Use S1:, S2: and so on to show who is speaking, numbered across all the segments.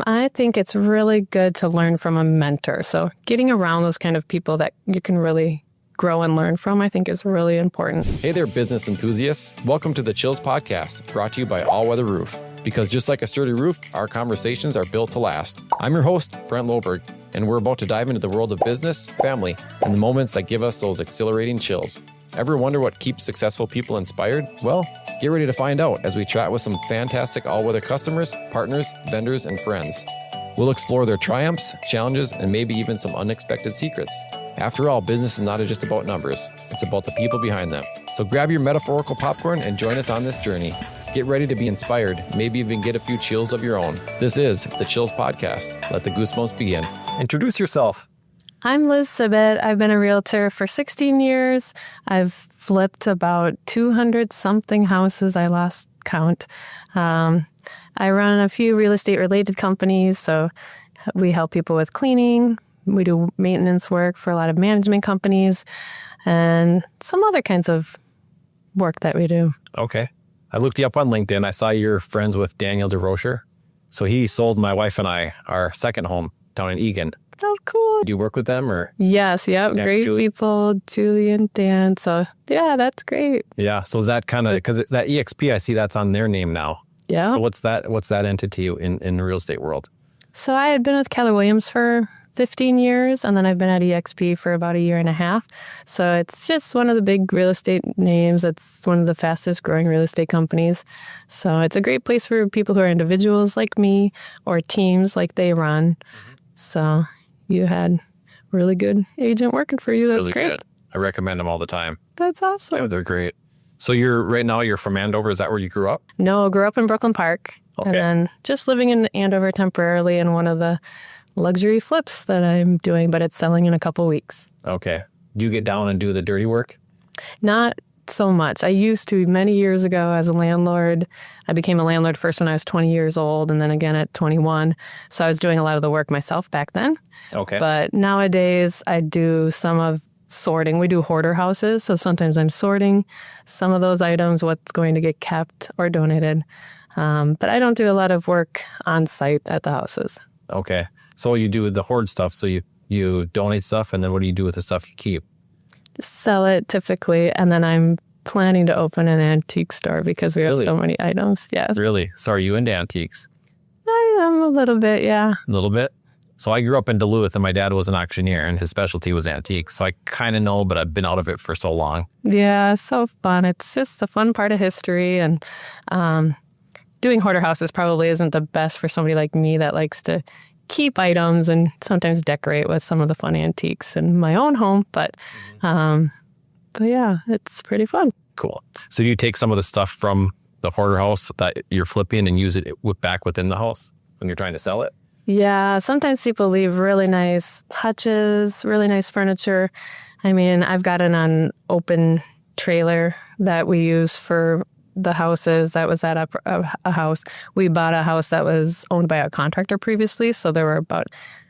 S1: I think it's really good to learn from a mentor. So getting around those kind of people that you can really grow and learn from, I think is really important.
S2: Hey there, business enthusiasts. Welcome to the Chills Podcast, brought to you by All Weather Roof. Because just like a sturdy roof, our conversations are built to last. I'm your host, Brent Loberg, and we're about to dive into the world of business, family, and the moments that give us those exhilarating chills. Ever wonder what keeps successful people inspired? Well, get ready to find out as we chat with some fantastic all-weather customers, partners, vendors, and friends. We'll explore their triumphs, challenges, and maybe even some unexpected secrets. After all, business is not just about numbers. It's about the people behind them. So grab your metaphorical popcorn and join us on this journey. Get ready to be inspired, maybe even get a few chills of your own. This is the Chills Podcast. Let the goosebumps begin.
S3: Introduce yourself.
S1: I'm Liz Sibet. I've been a realtor for 16 years. I've flipped about 200-something houses. I lost count. I run a few real estate-related companies, so we help people with cleaning. We do maintenance work for a lot of management companies and some other kinds of work that we do.
S3: Okay. I looked you up on LinkedIn. I saw you're friends with Daniel DeRocher. So he sold my wife and I our second home down in Egan.
S1: Oh, cool.
S3: Do you work with them or?
S1: Yes. Yep.
S3: Yeah,
S1: great people, Julie and Dan. So yeah, that's great.
S3: Yeah. So is that kind of, because that EXP, I see that's on their name now.
S1: Yeah.
S3: So what's that entity in the real estate world?
S1: So I had been with Keller Williams for 15 years, and then I've been at EXP for about a year and a half. So it's just one of the big real estate names. It's one of the fastest growing real estate companies. So it's a great place for people who are individuals like me or teams like they run. Mm-hmm. So you had a really good agent working for you. That's
S3: really
S1: great.
S3: Good. I recommend them all the time.
S1: That's awesome.
S3: Yeah, they're great. So right now you're from Andover. Is that where you grew up?
S1: No, I grew up in Brooklyn Park. Okay. And then just living in Andover temporarily in one of the luxury flips that I'm doing, but it's selling in a couple weeks.
S3: Okay. Do you get down and do the dirty work?
S1: Not so much. I used to many years ago as a landlord. I became a landlord first when I was 20 years old and then again at 21. So I was doing a lot of the work myself back then.
S3: Okay.
S1: But nowadays I do some of sorting. We do hoarder houses. So sometimes I'm sorting some of those items, what's going to get kept or donated. But I don't do a lot of work on site at the houses.
S3: Okay. So you do the hoard stuff. So you donate stuff, and then what do you do with the stuff you keep?
S1: Sell it typically, and then I'm planning to open an antique store because we have so many items. Yes.
S3: Really? So are you into antiques?
S1: I am a little bit, yeah.
S3: A little bit? So I grew up in Duluth, and my dad was an auctioneer, and his specialty was antiques. So I kind of know, but I've been out of it for so long.
S1: Yeah, so fun. It's just a fun part of history, and doing hoarder houses probably isn't the best for somebody like me that likes to keep items and sometimes decorate with some of the fun antiques in my own home. But yeah, it's pretty fun.
S3: Cool. So do you take some of the stuff from the hoarder house that you're flipping and use it back within the house when you're trying to sell it?
S1: Yeah, sometimes people leave really nice hutches, really nice furniture. I mean, I've got an open trailer that we use for the houses that was at a house. We bought a house that was owned by a contractor previously, so there were about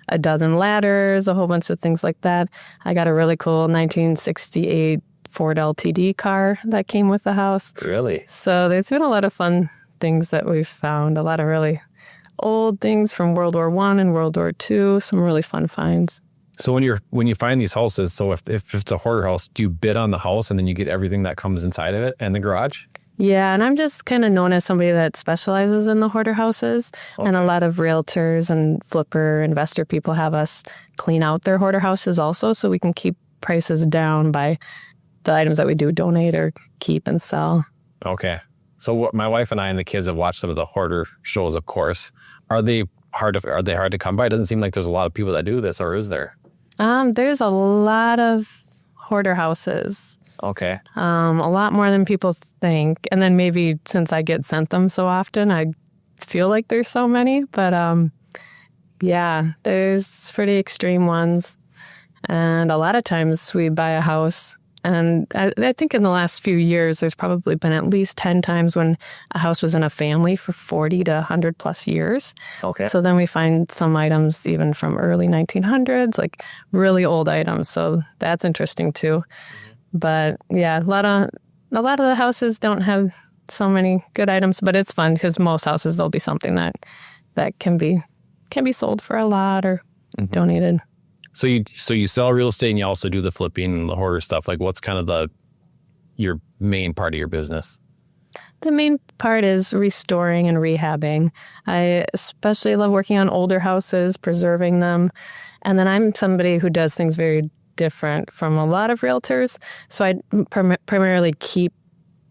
S1: a dozen ladders, a whole bunch of things like that. I got a really cool 1968 Ford LTD car that came with the house.
S3: Really?
S1: So there's been a lot of fun things that we've found, a lot of really old things from World War I and World War II, some really fun finds.
S3: So when you find these houses, so if it's a hoarder house, do you bid on the house and then you get everything that comes inside of it and the garage?
S1: Yeah, and I'm just kind of known as somebody that specializes in the hoarder houses. Okay. And a lot of realtors and flipper investor people have us clean out their hoarder houses also, so we can keep prices down by the items that we do donate or keep and sell.
S3: Okay. So what my wife and I and the kids have watched some of the hoarder shows, of course. Are they hard to come by? It doesn't seem like there's a lot of people that do this, or is there?
S1: There's a lot of hoarder houses.
S3: Okay.
S1: A lot more than people think. And then maybe since I get sent them so often, I feel like there's so many. But yeah, there's pretty extreme ones. And a lot of times we buy a house. And I think in the last few years, there's probably been at least 10 times when a house was in a family for 40 to 100 plus years.
S3: Okay.
S1: So then we find some items even from early 1900s, like really old items. So that's interesting too. Mm-hmm. But yeah, a lot of the houses don't have so many good items, but it's fun because most houses there'll be something that can be can be sold for a lot or donated.
S3: So you sell real estate and you also do the flipping and the hoarder stuff. Like what's kind of your main part of your business?
S1: The main part is restoring and rehabbing. I especially love working on older houses, preserving them. And then I'm somebody who does things very different from a lot of realtors. So I primarily keep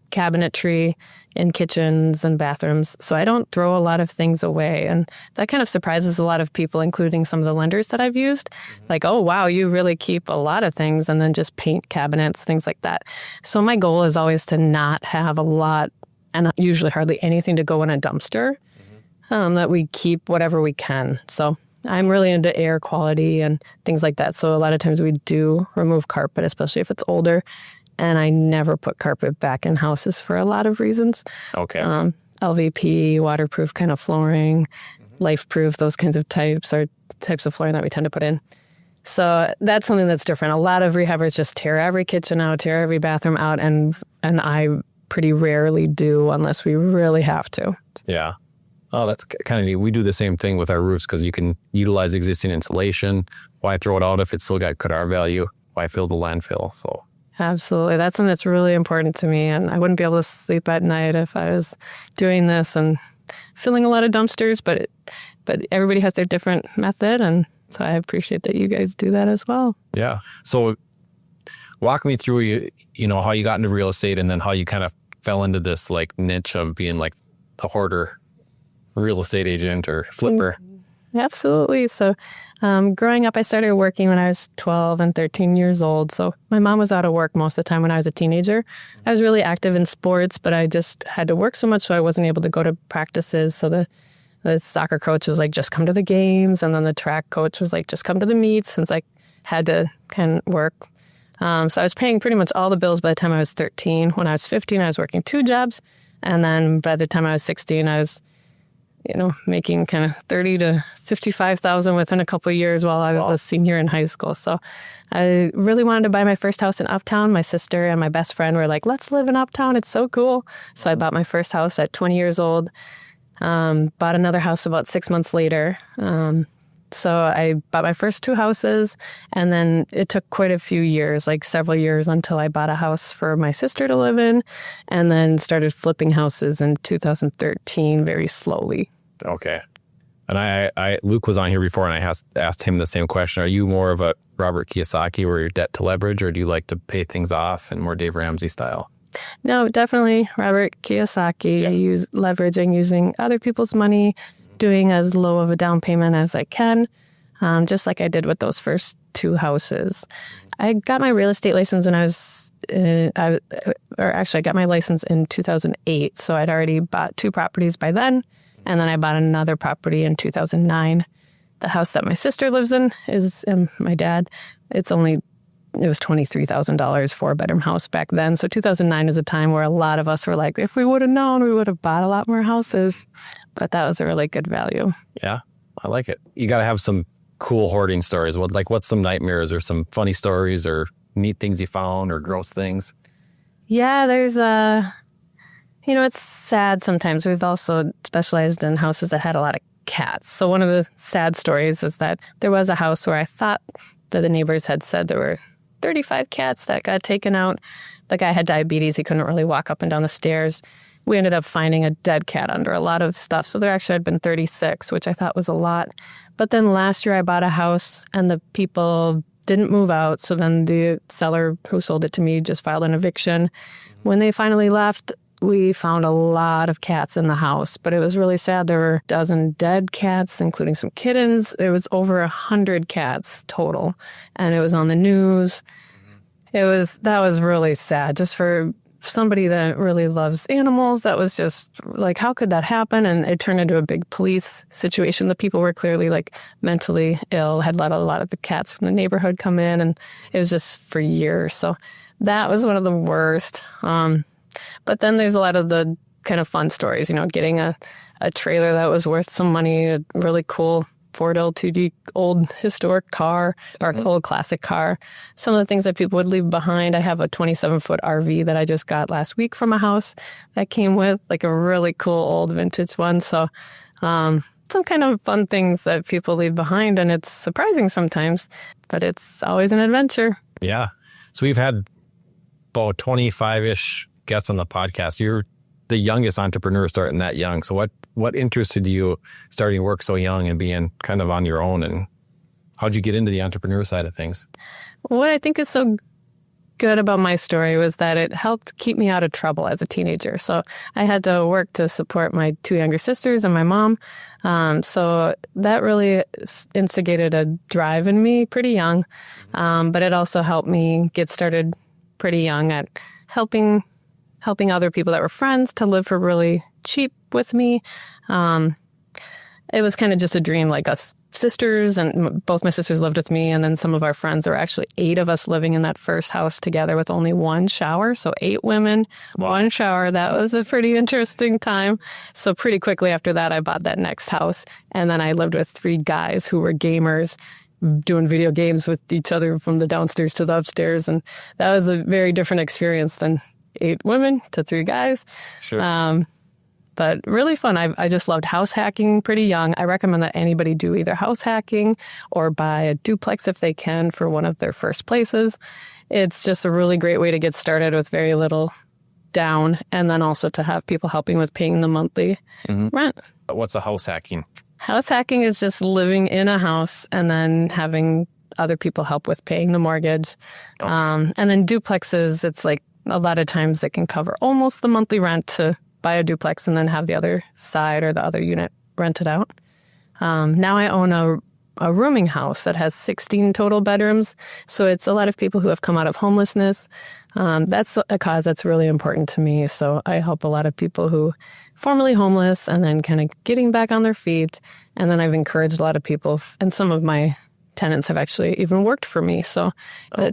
S1: cabinetry in kitchens and bathrooms. So I don't throw a lot of things away. And that kind of surprises a lot of people, including some of the lenders that I've used. Like, oh, wow, you really keep a lot of things and then just paint cabinets, things like that. So my goal is always to not have a lot and usually hardly anything to go in a dumpster, that we keep whatever we can. So I'm really into air quality and things like that. So a lot of times we do remove carpet, especially if it's older. And I never put carpet back in houses for a lot of reasons.
S3: Okay.
S1: LVP, waterproof kind of flooring, life-proof, those kinds of types are types of flooring that we tend to put in. So that's something that's different. A lot of rehabbers just tear every kitchen out, tear every bathroom out, and I pretty rarely do unless we really have to.
S3: Yeah. Oh, that's kind of neat. We do the same thing with our roofs because you can utilize existing insulation. Why throw it out if it's still got good R value? Why fill the landfill? So
S1: absolutely. That's something that's really important to me. And I wouldn't be able to sleep at night if I was doing this and filling a lot of dumpsters. But everybody has their different method. And so I appreciate that you guys do that as well.
S3: yeah. So walk me through, how you got into real estate and then how you kind of fell into this like niche of being like the hoarder real estate agent or flipper.
S1: Absolutely. So growing up, I started working when I was 12 and 13 years old. So my mom was out of work most of the time when I was a teenager. I was really active in sports, but I just had to work so much so I wasn't able to go to practices. So the soccer coach was like, just come to the games. And then the track coach was like, just come to the meets, since I had to kind of work. So I was paying pretty much all the bills by the time I was 13. When I was 15, I was working 2 jobs. And then by the time I was 16, I was making kind of 30 to 55,000 within a couple of years while I was a senior in high school. So I really wanted to buy my first house in Uptown. My sister and my best friend were like, let's live in Uptown. It's so cool. So I bought my first house at 20 years old, bought another house about 6 months later. So I bought my first 2 houses, and then it took quite a few years, like several years, until I bought a house for my sister to live in, and then started flipping houses in 2013 very slowly.
S3: Okay. And Luke was on here before, and I asked him the same question. Are you more of a Robert Kiyosaki where you're debt to leverage, or do you like to pay things off and more Dave Ramsey style?
S1: No, definitely Robert Kiyosaki.
S3: Yeah.
S1: I use leveraging, using other people's money, doing as low of a down payment as I can, just like I did with those first 2 houses. I got my real estate license when I got my license in 2008. So I'd already bought 2 properties by then. And then I bought another property in 2009. The house that my sister lives in is my dad. It was $23,000, 4-bedroom house back then. So 2009 is a time where a lot of us were like, if we would have known, we would have bought a lot more houses. But that was a really good value.
S3: Yeah, I like it. You got to have some cool hoarding stories. What's some nightmares or some funny stories or neat things you found or gross things?
S1: Yeah, there's it's sad sometimes. We've also specialized in houses that had a lot of cats. So one of the sad stories is that there was a house where I thought that the neighbors had said there were 35 cats that got taken out. The guy had diabetes. He couldn't really walk up and down the stairs. We ended up finding a dead cat under a lot of stuff. So there actually had been 36, which I thought was a lot. But then last year I bought a house and the people didn't move out. So then the seller who sold it to me just filed an eviction. When they finally left, we found a lot of cats in the house, but it was really sad. There were a dozen dead cats, including some kittens. There was over 100 cats total, and it was on the news. That was really sad, just for somebody that really loves animals. That was just like, how could that happen? And it turned into a big police situation. The people were clearly like mentally ill, had let a lot of the cats from the neighborhood come in, and it was just for years. So that was one of the worst. But then there's a lot of the kind of fun stories, getting a trailer that was worth some money, a really cool Ford L2D old historic car or old classic car. Some of the things that people would leave behind. I have a 27-foot RV that I just got last week from a house that came with, like a really cool old vintage one. So some some kind of fun things that people leave behind, and it's surprising sometimes, but it's always an adventure.
S3: Yeah. So we've had about 25-ish guests on the podcast. You're the youngest entrepreneur starting that young. So what interested you starting work so young and being kind of on your own, and how'd you get into the entrepreneur side of things?
S1: What I think is so good about my story was that it helped keep me out of trouble as a teenager. So I had to work to support my 2 younger sisters and my mom. So that really instigated a drive in me pretty young. But it also helped me get started pretty young at helping other people that were friends to live for really cheap with me. It was kind of just a dream, like us sisters, and both my sisters lived with me, and then some of our friends. There were actually 8 of us living in that first house together with only 1 shower. So 8 women, 1 shower. That was a pretty interesting time. So pretty quickly after that, I bought that next house, and then I lived with 3 guys who were gamers, doing video games with each other from the downstairs to the upstairs, and that was a very different experience than 8 women to 3 guys.
S3: Sure.
S1: But really fun. I just loved house hacking pretty young. I recommend that anybody do either house hacking or buy a duplex if they can for one of their first places. It's just a really great way to get started with very little down, and then also to have people helping with paying the monthly rent.
S3: What's a house hacking?
S1: House hacking is just living in a house and then having other people help with paying the mortgage.
S3: Okay.
S1: And then duplexes, it's like a lot of times it can cover almost the monthly rent to buy a duplex and then have the other side or the other unit rented out. Now I own a rooming house that has 16 total bedrooms. So it's a lot of people who have come out of homelessness. That's a cause that's really important to me. So I help a lot of people who formerly homeless and then kind of getting back on their feet. And then I've encouraged a lot of people, and some of my tenants have actually even worked for me. So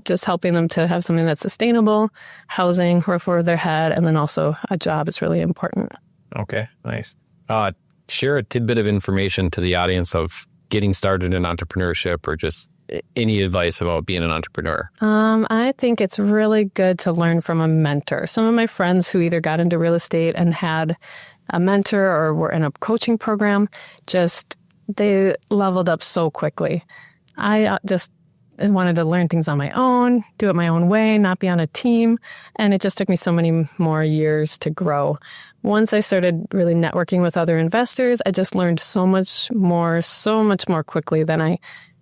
S1: just helping them to have something that's sustainable, housing, roof over their head, and then also a job is really important.
S3: Okay, nice. Share a tidbit of information to the audience of getting started in entrepreneurship, or just any advice about being an entrepreneur.
S1: I think it's really good to learn from a mentor. Some of my friends who either got into real estate and had a mentor or were in a coaching program, they leveled up so quickly. I just wanted to learn things on my own, do it my own way, not be on a team. And it just took me so many more years to grow. Once I started really networking with other investors, I just learned so much more quickly than I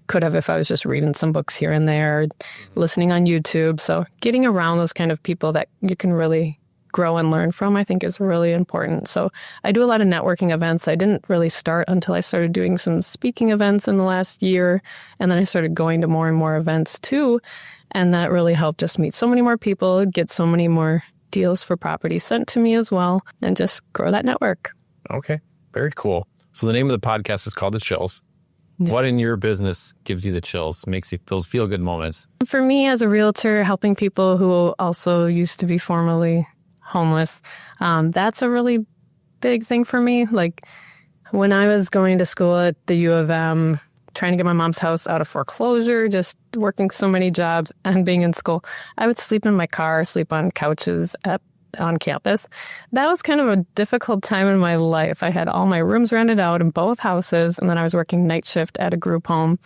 S1: could have if I was just reading some books here and there, listening on YouTube. So getting around those kind of people that you can really grow and learn from, I think is really important. So I do a lot of networking events. I didn't really start until I started doing some speaking events in the last year. And then I started going to more and more events too. And that really helped just meet so many more people, get so many more deals for property sent to me as well, and just grow that network.
S3: Okay, very cool. So the name of the podcast is called The Chills. Yeah. What in your business gives you the chills, makes you those feel-good moments?
S1: For me as a realtor, helping people who also used to be formerly homeless, that's a really big thing for me. Like when I was going to school at the U of M, trying to get my mom's house out of foreclosure, just working so many jobs and being in school, I would sleep in my car, sleep on couches on campus. That was kind of a difficult time in my life. I had all my rooms rented out in both houses, and then I was working night shift at a group home.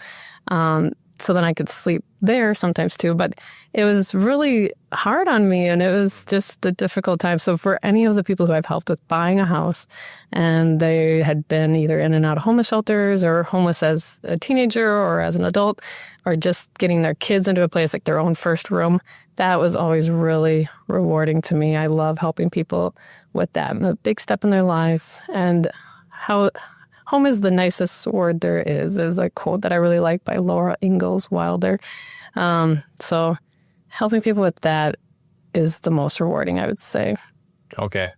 S1: So then I could sleep there sometimes too. But it was really hard on me, and it was just a difficult time. So for any of the people who I've helped with buying a house, and they had been either in and out of homeless shelters or homeless as a teenager or as an adult, or just getting their kids into a place like their own first room, that was always really rewarding to me. I love helping people with that. A big step in their life, and how home is the nicest word there is a quote that I really like by Laura Ingalls Wilder. So helping people with that is the most rewarding, I would say.
S3: Okay.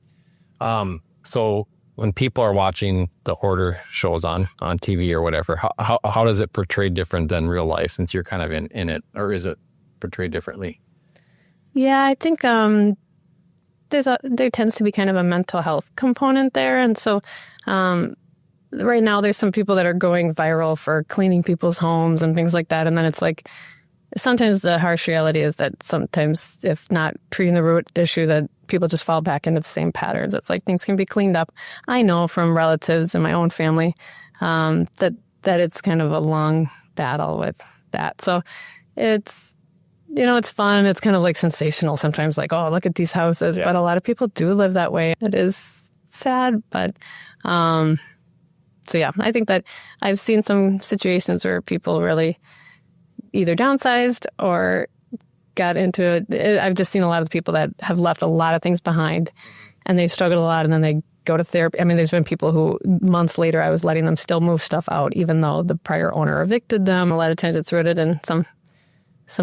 S3: So when people are watching the hoarder shows on TV or whatever, how does it portray different than real life, since you're kind of in it, or is it portrayed differently?
S1: Yeah, I think there tends to be kind of a mental health component there. And so right now there's some people that are going viral for cleaning people's homes and things like that. And then it's like, sometimes the harsh reality is that sometimes, if not treating the root issue, that people just fall back into the same patterns. It's like things can be cleaned up. I know from relatives in my own family that it's kind of a long battle with that. So it's, it's fun. It's kind of like sensational sometimes, like, oh, look at these houses. Yeah. But a lot of people do live that way. It is sad, but so yeah, I think that I've seen some situations where people really either downsized or got into it. I've just seen a lot of people that have left a lot of things behind and they struggled a lot and then they go to therapy. I mean, there's been people who months later I was letting them still move stuff out, even though the prior owner evicted them. A lot of times it's rooted in some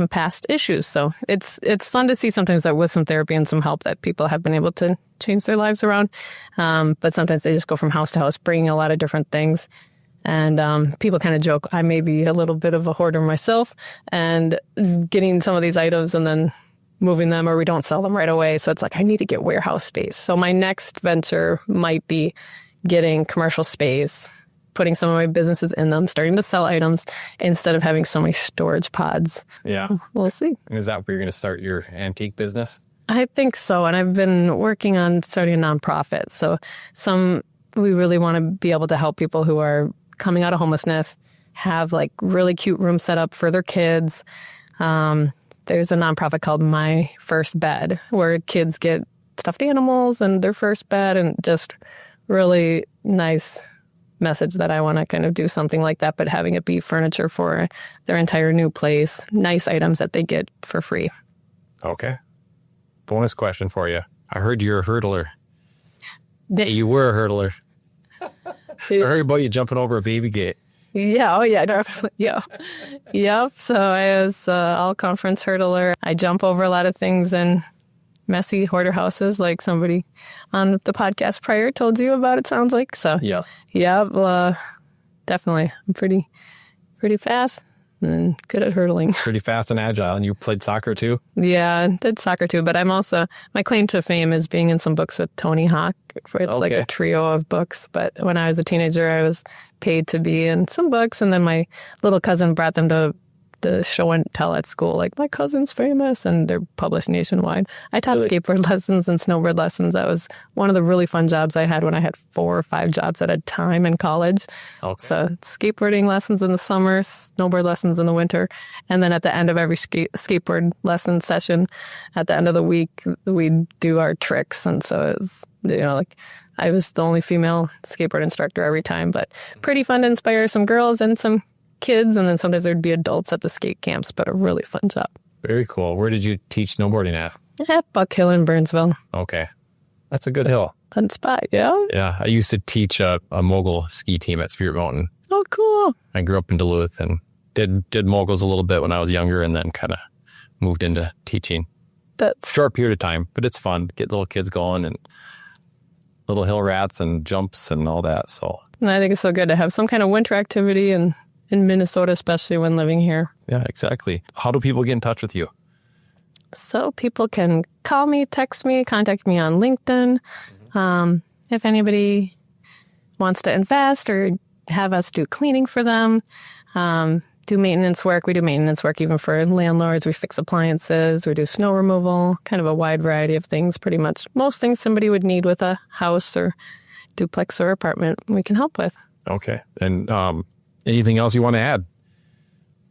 S1: past issues. So it's fun to see sometimes that with some therapy and some help that people have been able to change their lives around. But sometimes they just go from house to house, bringing a lot of different things. And people kind of joke, I may be a little bit of a hoarder myself and getting some of these items and then moving them, or we don't sell them right away. So it's like, I need to get warehouse space. So my next venture might be getting commercial space, putting some of my businesses in them, starting to sell items instead of having so many storage pods.
S3: Yeah.
S1: We'll see.
S3: And is that where you're going to start your antique business?
S1: I think so. And I've been working on starting a nonprofit. So we really want to be able to help people who are coming out of homelessness, have like really cute rooms set up for their kids. There's a nonprofit called My First Bed where kids get stuffed animals and their first bed, and just really nice message that I want to kind of do something like that, but having it be furniture for their entire new place, nice items that they get for free.
S3: Okay. Bonus question for you. I heard you're a hurdler. You were a hurdler. I heard about you jumping over a baby gate.
S1: Yeah. Oh, yeah. Definitely. Yeah. Yep. So I was all conference hurdler. I jump over a lot of things in messy hoarder houses, like somebody on the podcast prior told you about, it sounds like. So
S3: yeah.
S1: Definitely. I'm pretty fast and good at hurdling.
S3: Pretty fast and agile. And you played soccer too?
S1: Yeah, I did soccer too. But I'm also, my claim to fame is being in some books with Tony Hawk. It's like a trio of books. But when I was a teenager, I was paid to be in some books. And then my little cousin brought them to the show and tell at school, like, my cousin's famous, and they're published nationwide. I taught skateboard lessons and snowboard lessons. That was one of the really fun jobs I had when I had 4 or 5 jobs at a time in college. Okay. So skateboarding lessons in the summer, snowboard lessons in the winter. And then at the end of every skateboard lesson session, at the end of the week, we'd do our tricks. And so it was, like, I was the only female skateboard instructor every time, but pretty fun to inspire some girls and some kids, and then sometimes there'd be adults at the skate camps, but a really fun job.
S3: Very cool. Where did you teach snowboarding at?
S1: At Buck Hill in Burnsville.
S3: Okay. That's a good hill.
S1: Fun spot, yeah?
S3: Yeah. I used to teach a mogul ski team at Spirit Mountain.
S1: Oh, cool.
S3: I grew up in Duluth and did moguls a little bit when I was younger, and then kind of moved into teaching. That's short period of time, but it's fun. Get little kids going and little hill rats and jumps and all that. So,
S1: and I think it's so good to have some kind of winter activity in Minnesota, especially when living here.
S3: Yeah, exactly. How do people get in touch with you?
S1: So people can call me, text me, contact me on LinkedIn. If anybody wants to invest or have us do cleaning for them, do maintenance work. We do maintenance work even for landlords. We fix appliances. We do snow removal, kind of a wide variety of things. Pretty much most things somebody would need with a house or duplex or apartment, we can help with.
S3: Okay. And anything else you want to add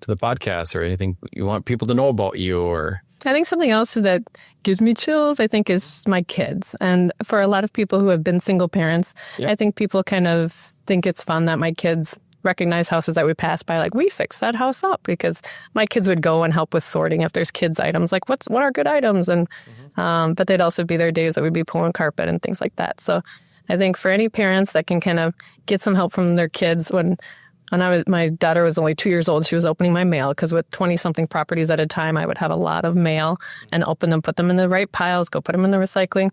S3: to the podcast, or anything you want people to know about you? Or
S1: I think something else that gives me chills, I think, is my kids. And for a lot of people who have been single parents, I think people kind of think it's fun that my kids recognize houses that we pass by, like, we fixed that house up, because my kids would go and help with sorting if there's kids' items, like what are good items, and but they'd also be their days that we'd be pulling carpet and things like that. So I think for any parents that can kind of get some help from their kids, when my daughter was only 2 years old, she was opening my mail, because with 20-something properties at a time, I would have a lot of mail and open them, put them in the right piles, go put them in the recycling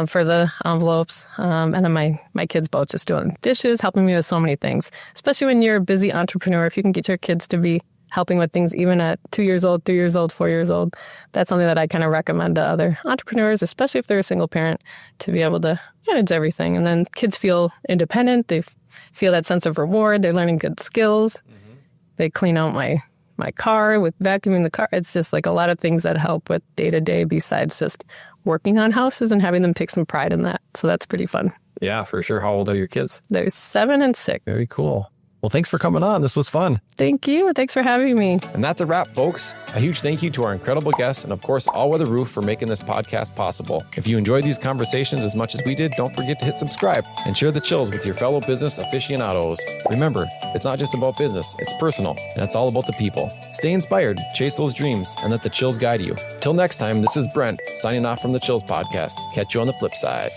S1: for the envelopes. And then my kids both just doing dishes, helping me with so many things. Especially when you're a busy entrepreneur, if you can get your kids to be helping with things even at 2 years old, 3 years old, 4 years old, that's something that I kind of recommend to other entrepreneurs, especially if they're a single parent, to be able to manage everything. And then kids feel independent. They feel that sense of reward. They're learning good skills. They clean out my car with vacuuming the car. It's just like a lot of things that help with day-to-day besides just working on houses and having them take some pride in that. So that's pretty fun.
S3: Yeah, for sure. How old are your kids?
S1: They're 7 and 6.
S3: Very cool. Well, thanks for coming on. This was fun.
S1: Thank you. Thanks for having me.
S2: And that's a wrap, folks. A huge thank you to our incredible guests and, of course, All Weather Roof for making this podcast possible. If you enjoyed these conversations as much as we did, don't forget to hit subscribe and share the chills with your fellow business aficionados. Remember, it's not just about business, it's personal, and it's all about the people. Stay inspired, chase those dreams, and let the chills guide you. Till next time, this is Brent signing off from the Chills Podcast. Catch you on the flip side.